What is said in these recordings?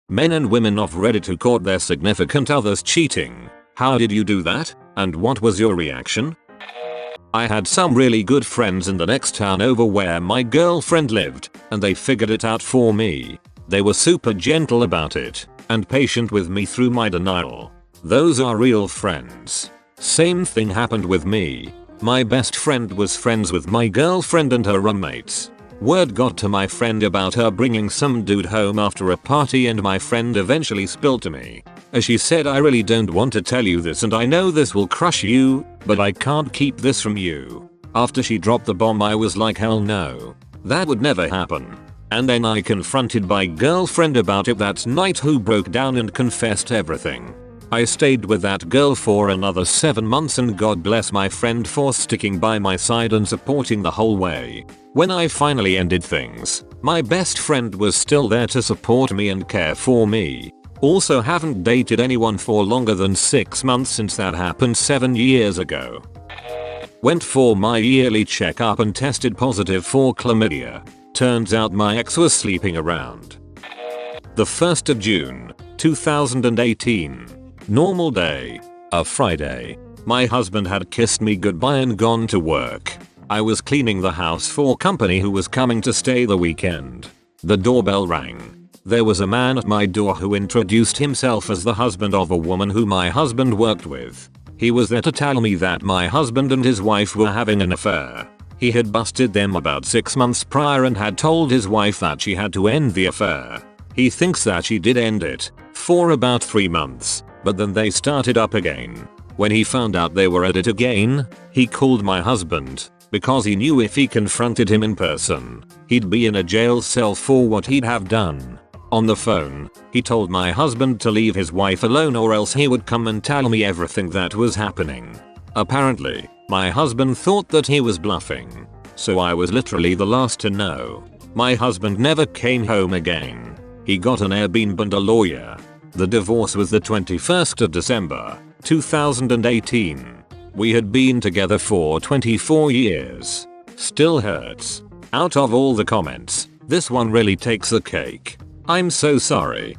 Men and women of Reddit who caught their significant others cheating. How did you do that? And what was your reaction? I had some really good friends in the next town over where my girlfriend lived, and they figured it out for me. They were super gentle about it, and patient with me through my denial. Those are real friends. Same thing happened with me. My best friend was friends with my girlfriend and her roommates. Word got to my friend about her bringing some dude home after a party, and my friend eventually spilled to me. As she said, I really don't want to tell you this and I know this will crush you, but I can't keep this from you. After she dropped the bomb I was like, hell no. That would never happen. And then I confronted my girlfriend about it that night, who broke down and confessed everything. I stayed with that girl for another 7 months, and God bless my friend for sticking by my side and supporting the whole way. When I finally ended things, my best friend was still there to support me and care for me. Also haven't dated anyone for longer than 6 months since that happened 7 years ago. Went for my yearly checkup and tested positive for chlamydia. Turns out my ex was sleeping around. The 1st of June, 2018. Normal day. A Friday. My husband had kissed me goodbye and gone to work. I was cleaning the house for company who was coming to stay the weekend. The doorbell rang. There was a man at my door who introduced himself as the husband of a woman who my husband worked with. He was there to tell me that my husband and his wife were having an affair. He had busted them about 6 months prior and had told his wife that she had to end the affair. He thinks that she did end it for about 3 months, but then they started up again. When he found out they were at it again, he called my husband, because he knew if he confronted him in person, he'd be in a jail cell for what he'd have done. On the phone, he told my husband to leave his wife alone or else he would come and tell me everything that was happening. Apparently, my husband thought that he was bluffing, so I was literally the last to know. My husband never came home again. He got an Airbnb and a lawyer. The divorce was the 21st of December, 2018. We had been together for 24 years. Still hurts. Out of all the comments, this one really takes the cake. I'm so sorry.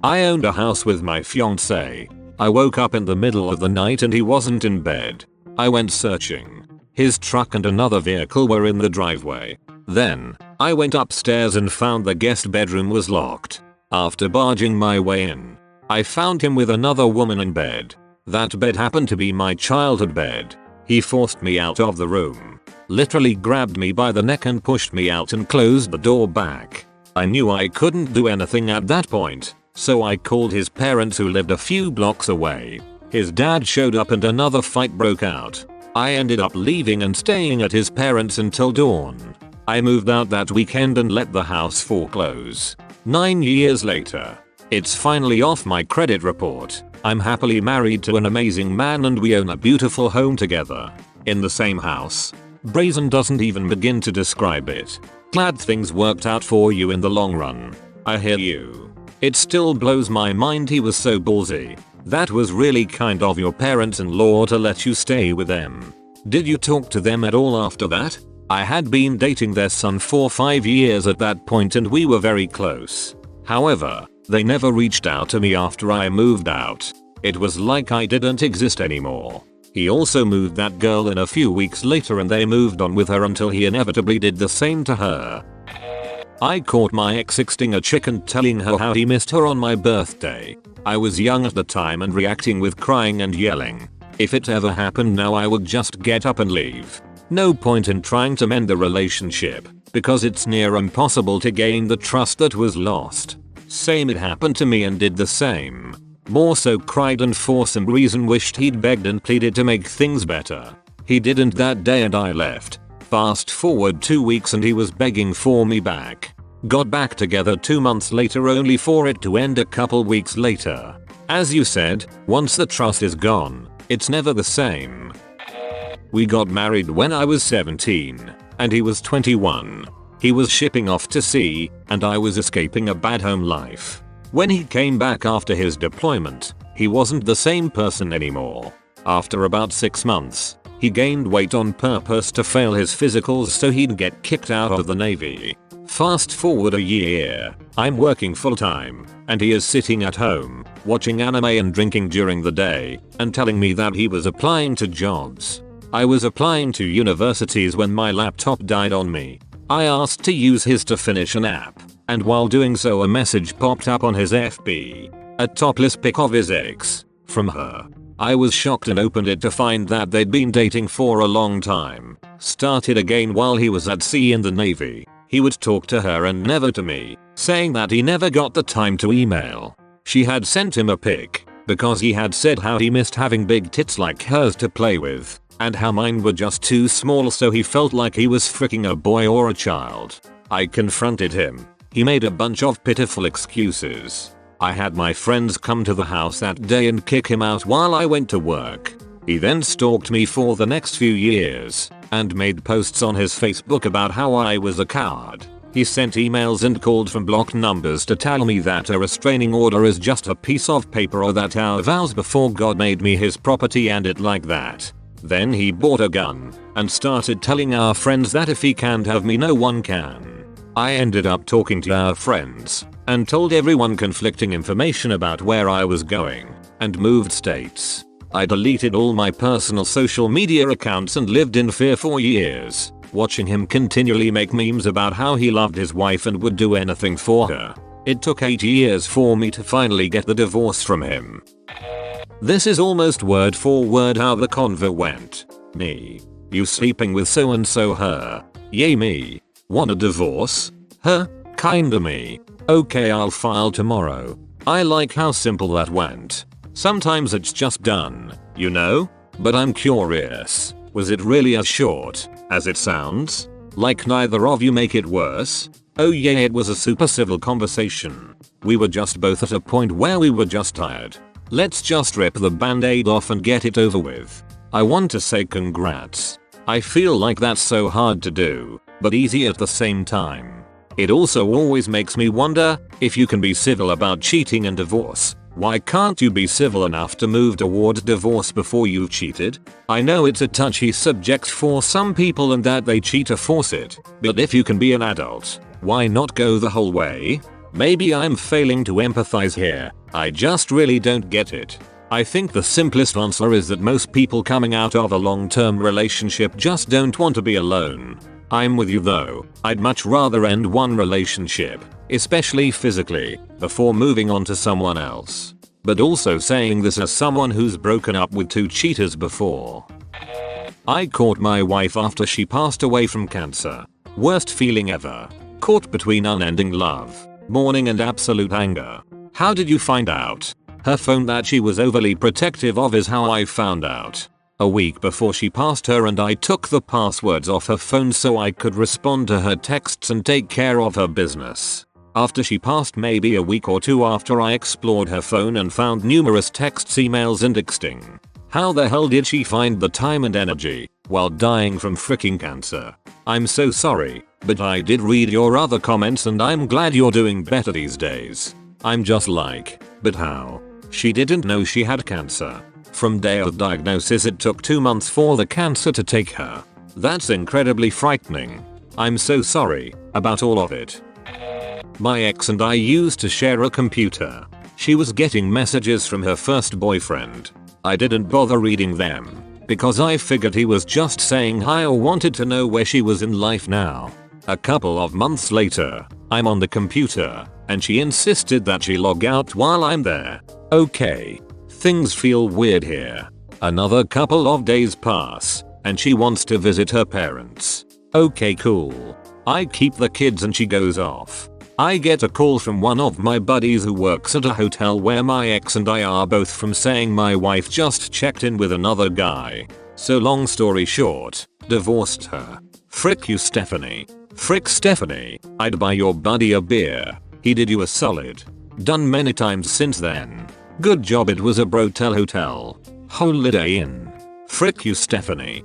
I owned a house with my fiance. I woke up in the middle of the night and he wasn't in bed. I went searching. His truck and another vehicle were in the driveway. Then, I went upstairs and found the guest bedroom was locked. After barging my way in, I found him with another woman in bed. That bed happened to be my childhood bed. He forced me out of the room, literally grabbed me by the neck and pushed me out and closed the door back. I knew I couldn't do anything at that point, so I called his parents who lived a few blocks away. His dad showed up and another fight broke out. I ended up leaving and staying at his parents until dawn. I moved out that weekend and let the house foreclose. 9 years later, it's finally off my credit report. I'm happily married to an amazing man and we own a beautiful home together. In the same house. Brazen doesn't even begin to describe it. Glad things worked out for you in the long run. I hear you. It still blows my mind he was so ballsy. That was really kind of your parents-in-law to let you stay with them. Did you talk to them at all after that? I had been dating their son for 5 years at that point and we were very close. However, they never reached out to me after I moved out. It was like I didn't exist anymore. He also moved that girl in a few weeks later and they moved on with her until he inevitably did the same to her. I caught my ex sexting a chick and telling her how he missed her on my birthday. I was young at the time and reacting with crying and yelling. If it ever happened now I would just get up and leave. No point in trying to mend the relationship, because it's near impossible to gain the trust that was lost. Same it happened to me and did the same. More so cried and for some reason wished he'd begged and pleaded to make things better. He didn't that day and I left. Fast forward 2 weeks and he was begging for me back. Got back together 2 months later only for it to end a couple weeks later. As you said, once the trust is gone, it's never the same. We got married when I was 17, and he was 21. He was shipping off to sea, and I was escaping a bad home life. When he came back after his deployment, he wasn't the same person anymore. After about 6 months, he gained weight on purpose to fail his physicals so he'd get kicked out of the Navy. Fast forward a year, I'm working full time, and he is sitting at home, watching anime and drinking during the day, and telling me that he was applying to jobs. I was applying to universities when my laptop died on me. I asked to use his to finish an app, and while doing so a message popped up on his FB. A topless pic of his ex, from her. I was shocked and opened it to find that they'd been dating for a long time. Started again while he was at sea in the Navy. He would talk to her and never to me, saying that he never got the time to email. She had sent him a pic, because he had said how he missed having big tits like hers to play with, and how mine were just too small, so he felt like he was freaking a boy or a child. I confronted him. He made a bunch of pitiful excuses. I had my friends come to the house that day and kick him out while I went to work. He then stalked me for the next few years, and made posts on his Facebook about how I was a coward. He sent emails and called from blocked numbers to tell me that a restraining order is just a piece of paper, or that our vows before God made me his property and it like that. Then he bought a gun, and started telling our friends that if he can't have me no one can. I ended up talking to our friends, and told everyone conflicting information about where I was going, and moved states. I deleted all my personal social media accounts and lived in fear for years, watching him continually make memes about how he loved his wife and would do anything for her. It took 8 years for me to finally get the divorce from him. This is almost word for word how the convo went. Me. You sleeping with so and so, her. Yay me. Want a divorce? Her. Kinda me. Okay, I'll file tomorrow. I like how simple that went. Sometimes it's just done, you know? But I'm curious, was it really as short as it sounds? Like neither of you make it worse? Oh yeah, it was a super civil conversation. We were just both at a point where we were just tired. Let's just rip the band-aid off and get it over with. I want to say congrats. I feel like that's so hard to do, but easy at the same time. It also always makes me wonder, if you can be civil about cheating and divorce, why can't you be civil enough to move towards divorce before you've cheated? I know it's a touchy subject for some people and that they cheat to force it, but if you can be an adult, why not go the whole way? Maybe I'm failing to empathize here, I just really don't get it. I think the simplest answer is that most people coming out of a long-term relationship just don't want to be alone. I'm with you though, I'd much rather end one relationship, especially physically, before moving on to someone else. But also saying this as someone who's broken up with 2 cheaters before. I caught my wife after she passed away from cancer. Worst feeling ever. Caught between unending love, mourning and absolute anger. How did you find out? Her phone. That she was overly protective of is how I found out. A week before she passed her and I took the passwords off her phone so I could respond to her texts and take care of her business. After she passed, maybe a week or 2 after, I explored her phone and found numerous texts, emails and texting. How the hell did she find the time and energy while dying from freaking cancer? I'm so sorry, but I did read your other comments and I'm glad you're doing better these days. I'm just like, but how? She didn't know she had cancer. From day of diagnosis it took 2 months for the cancer to take her. That's incredibly frightening. I'm so sorry about all of it. My ex and I used to share a computer. She was getting messages from her first boyfriend. I didn't bother reading them, because I figured he was just saying hi or wanted to know where she was in life now. A couple of months later, I'm on the computer, and she insisted that she log out while I'm there. Okay. Things feel weird here. Another couple of days pass, and she wants to visit her parents. Okay, cool. I keep the kids and she goes off. I get a call from one of my buddies who works at a hotel where my ex and I are both from, saying my wife just checked in with another guy. So long story short, divorced her. Frick you, Stephanie. Frick Stephanie, I'd buy your buddy a beer. He did you a solid. Done many times since then. Good job it was a brotel hotel. Holiday Inn. Frick you, Stephanie.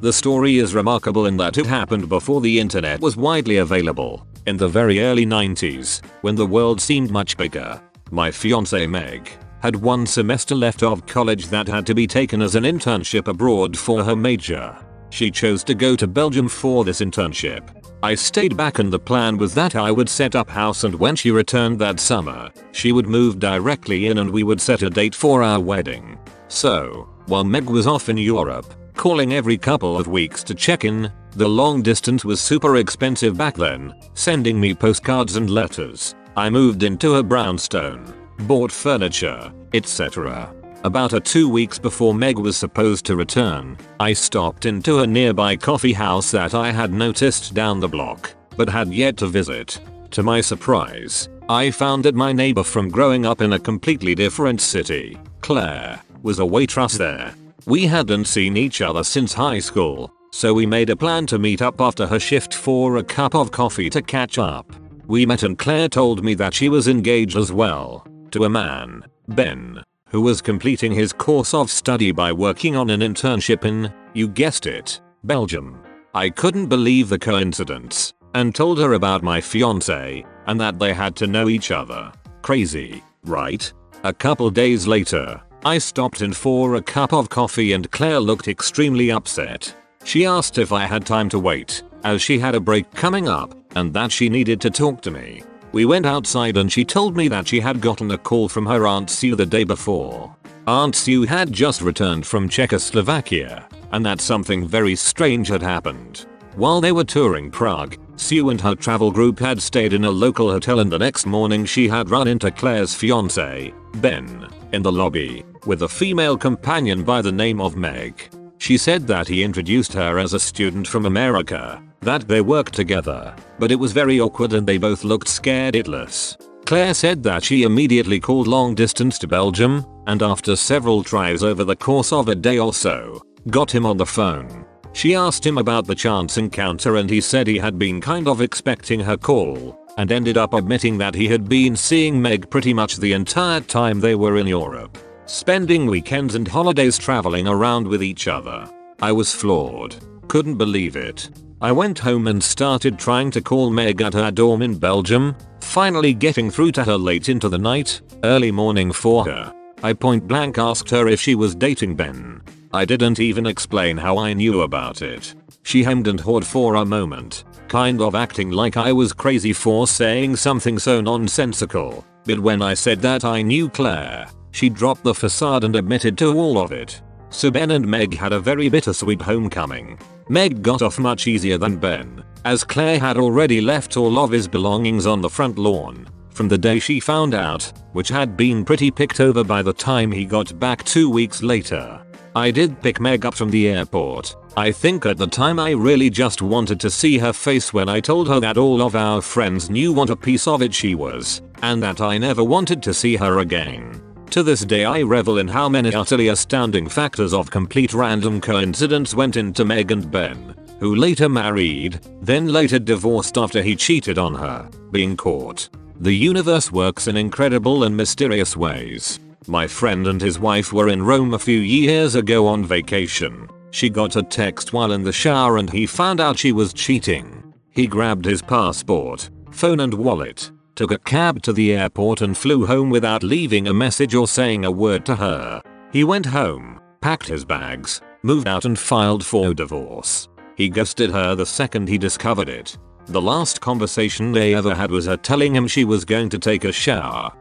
The story is remarkable in that it happened before the internet was widely available, in the very early 90s, when the world seemed much bigger. My fiancée Meg had 1 semester left of college that had to be taken as an internship abroad for her major. She chose to go to Belgium for this internship. I stayed back and the plan was that I would set up house, and when she returned that summer, she would move directly in and we would set a date for our wedding. So, while Meg was off in Europe, calling every couple of weeks to check in, the long distance was super expensive back then, sending me postcards and letters. I moved into a brownstone, bought furniture, etc. About 2 weeks before Meg was supposed to return, I stopped into a nearby coffee house that I had noticed down the block, but had yet to visit. To my surprise, I found that my neighbor from growing up in a completely different city, Claire, was a waitress there. We hadn't seen each other since high school, so we made a plan to meet up after her shift for a cup of coffee to catch up. We met and Claire told me that she was engaged as well, to a man, Ben, who was completing his course of study by working on an internship in, you guessed it, Belgium. I couldn't believe the coincidence, and told her about my fiance, and that they had to know each other. Crazy, right? A couple days later, I stopped in for a cup of coffee and Claire looked extremely upset. She asked if I had time to wait, as she had a break coming up, and that she needed to talk to me. We went outside and she told me that she had gotten a call from her Aunt Sue the day before. Aunt Sue had just returned from Czechoslovakia, and that something very strange had happened. While they were touring Prague, Sue and her travel group had stayed in a local hotel, and the next morning she had run into Claire's fiance, Ben, in the lobby, with a female companion by the name of Meg. She said that he introduced her as a student from America, that they worked together, but it was very awkward and they both looked scared shitless. Claire said that she immediately called long distance to Belgium, and after several tries over the course of a day or so, got him on the phone. She asked him about the chance encounter and he said he had been kind of expecting her call, and ended up admitting that he had been seeing Meg pretty much the entire time they were in Europe, spending weekends and holidays traveling around with each other. I was floored. Couldn't believe it. I went home and started trying to call Meg at her dorm in Belgium, finally getting through to her late into the night, early morning for her. I point blank asked her if she was dating Ben. I didn't even explain how I knew about it. She hemmed and hawed for a moment, kind of acting like I was crazy for saying something so nonsensical, but when I said that I knew Claire, she dropped the facade and admitted to all of it. So Ben and Meg had a very bittersweet homecoming. Meg got off much easier than Ben, as Claire had already left all of his belongings on the front lawn from the day she found out, which had been pretty picked over by the time he got back 2 weeks later. I did pick Meg up from the airport. I think at the time I really just wanted to see her face when I told her that all of our friends knew what a piece of it she was, and that I never wanted to see her again. To this day I revel in how many utterly astounding factors of complete random coincidence went into Meg and Ben, who later married, then later divorced after he cheated on her, being caught. The universe works in incredible and mysterious ways. My friend and his wife were in Rome a few years ago on vacation. She got a text while in the shower and he found out she was cheating. He grabbed his passport, phone and wallet, took a cab to the airport and flew home without leaving a message or saying a word to her. He went home, packed his bags, moved out and filed for divorce. He ghosted her the second he discovered it. The last conversation they ever had was her telling him she was going to take a shower.